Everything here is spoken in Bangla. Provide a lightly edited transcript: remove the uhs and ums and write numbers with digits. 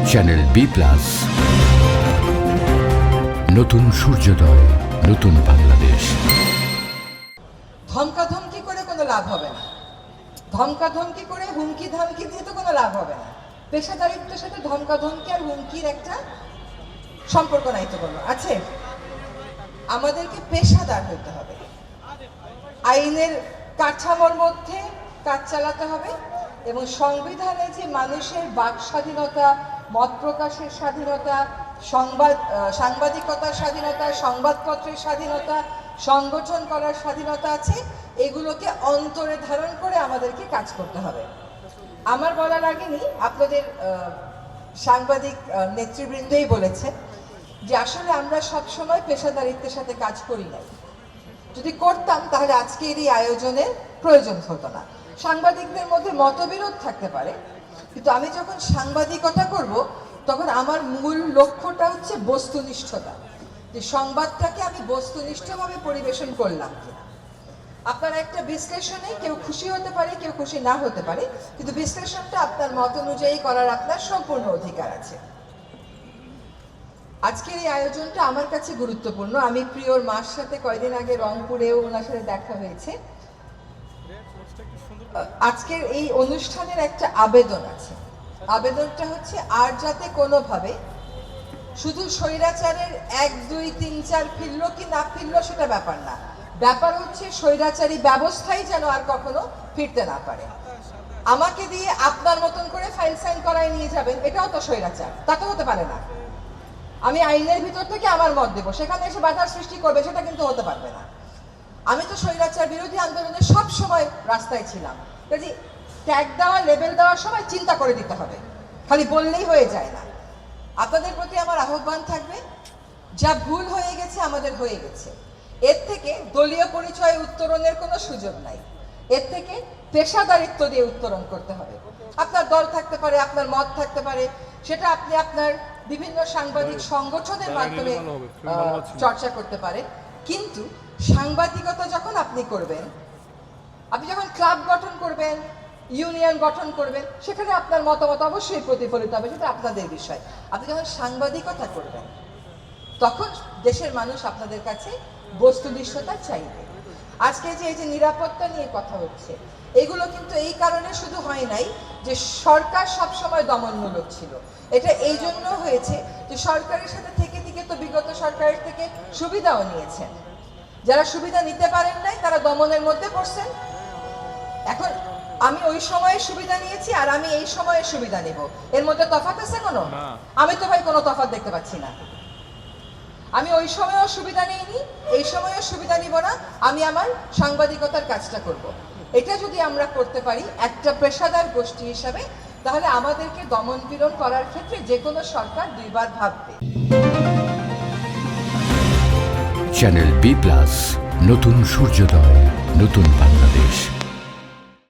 চ্যানেল বি প্লাস, নতুন সূর্যোদয়, নতুন বাংলাদেশ। ধমকাধমকি করে কোনো লাভ হবে না। ধমকাধমকি করে হুমকি ধামকি দিয়ে তো কোনো লাভ হবে না। পেশাদারিত্বের সাথে ধমকাধমকি আর হুমকির একটা সম্পর্ক নাই তো কোনো আছে। আমাদেরকে পেশাদার হতে হবে, আইনের কাঠামোর মধ্যে কাজ চালাতে হবে এবং সংবিধানে যে মানুষের বাক স্বাধীনতা, মত প্রকাশের স্বাধীনতা, সাংবাদিকতার স্বাধীনতা, সংবাদপত্রের স্বাধীনতা, সংগঠন করার স্বাধীনতা আছে, এগুলোকে অন্তরে ধারণ করে আমাদেরকে কাজ করতে হবে। আমার বলার আগেনি আপনাদের সাংবাদিক নেতৃবৃন্দই বলেছে যে আসলে আমরা সবসময় পেশাদারিত্বের সাথে কাজ করি নাই। যদি করতাম তাহলে আজকের এই আয়োজনের প্রয়োজন হতো না। সাংবাদিকদের মধ্যে মতবিরোধ থাকতে পারে, কিন্তু আমি যখন সাংবাদিকতা করব তখন আমার মূল লক্ষ্যটা হচ্ছে বস্তুনিষ্ঠতা, যে সংবাদটাকে আমি বস্তুনিষ্ঠভাবে পরিবেশন করলাম কিনা। আপনারা একটা বিশ্লেষণে কেউ খুশি হতে পারে, কেউ খুশি না হতে পারে, কিন্তু বিশ্লেষণটা আপনার মত অনুযায়ী করার আপনার সম্পূর্ণ অধিকার আছে। আজকের এই আয়োজনটা আমার কাছে গুরুত্বপূর্ণ। আমি প্রিয়র মার সাথে কয়েকদিন আগে রংপুরেও ওনার সাথে দেখা হয়েছে। আজকের এই অনুষ্ঠানের একটা আবেদন আছে। আবেদনটা হচ্ছে আর যাতে কোনোভাবে শুধু স্বৈরাচারের 1, 2, 3, 4 ফিরলো কি না ফিরলো সেটা ব্যাপার না। ব্যাপার হচ্ছে স্বৈরাচারী ব্যবস্থাই যেন আর কখনো ফিরতে না পারে। আমাকে দিয়ে আপনার মতন করে ফাইল সাইন করায় নিয়ে যাবেন, এটাও তো স্বৈরাচার, তা তো হতে পারে না। আমি আইনের ভিতর থেকে আমার মত দেবো, সেখানে এসে বাধার সৃষ্টি করবে, সেটা কিন্তু হতে পারবে না। আমি তো স্বৈরাচার বিরোধী আন্দোলনে সব সময় রাস্তায় ছিলাম। কাজে ট্যাগ দেওয়া, লেবেল দেওয়ার সময় চিন্তা করে দিতে হবে, খালি বললেই হয়ে যায় না। আপনাদের প্রতি আমার আহ্বান থাকবে, যা ভুল হয়ে গেছে আমাদের হয়ে গেছে, এর থেকে দলীয় পরিচয়ে উত্তরণের কোনো সুযোগ নাই। এর থেকে পেশাদারিত্ব দিয়ে উত্তরণ করতে হবে। আপনার দল থাকতে পারে, আপনার মত থাকতে পারে, সেটা আপনি আপনার বিভিন্ন সাংবাদিক সংগঠনের মাধ্যমে চর্চা করতে পারেন। কিন্তু সাংবাদিকতা যখন আপনি করবেন, আপনি যখন ক্লাব গঠন করবেন, ইউনিয়ন গঠন করবেন, সেখানে আপনার মতামত অবশ্যই প্রতিফলিত হবে, সেটা আপনাদের বিষয়। আপনি যখন সাংবাদিকতা করবেন তখন দেশের মানুষ আপনাদের কাছে বস্তুনিষ্ঠতা চাইবে। আজকে যে এই যে নিরাপত্তা নিয়ে কথা হচ্ছে, এগুলো কিন্তু এই কারণে শুধু হয় নাই যে সরকার সবসময় দমনমূলক ছিল। এটা এই জন্য হয়েছে যে সরকারের সাথে থেকে তো বিগত সরকারের থেকে সুবিধাও নিয়েছেন। যারা সুবিধা নিতে পারেন নাই তারা দমনের মধ্যে পড়ছেন। এখন আমি ওই সময়ে সুবিধা নিয়েছি আর আমি এই সময়ে সুবিধা নেব, এর মধ্যে তফাৎ আছে কোনো? আমি তো ভাই কোনো তফাৎ দেখতে পাচ্ছি না। আমি ওই সময়েও সুবিধা নিইনি, এই সময়েও সুবিধা নিব না। আমি আমার সাংবাদিকতার কাজটা করব। এটা যদি আমরা করতে পারি একটা পেশাদার গোষ্ঠী হিসাবে, তাহলে আমাদেরকে দমন পীড়ন করার ক্ষেত্রে যে কোনো সরকার দুইবার ভাববে। চ্যানেল বি প্লাস, নতুন সূর্যোদয়, নতুন বাংলাদেশ।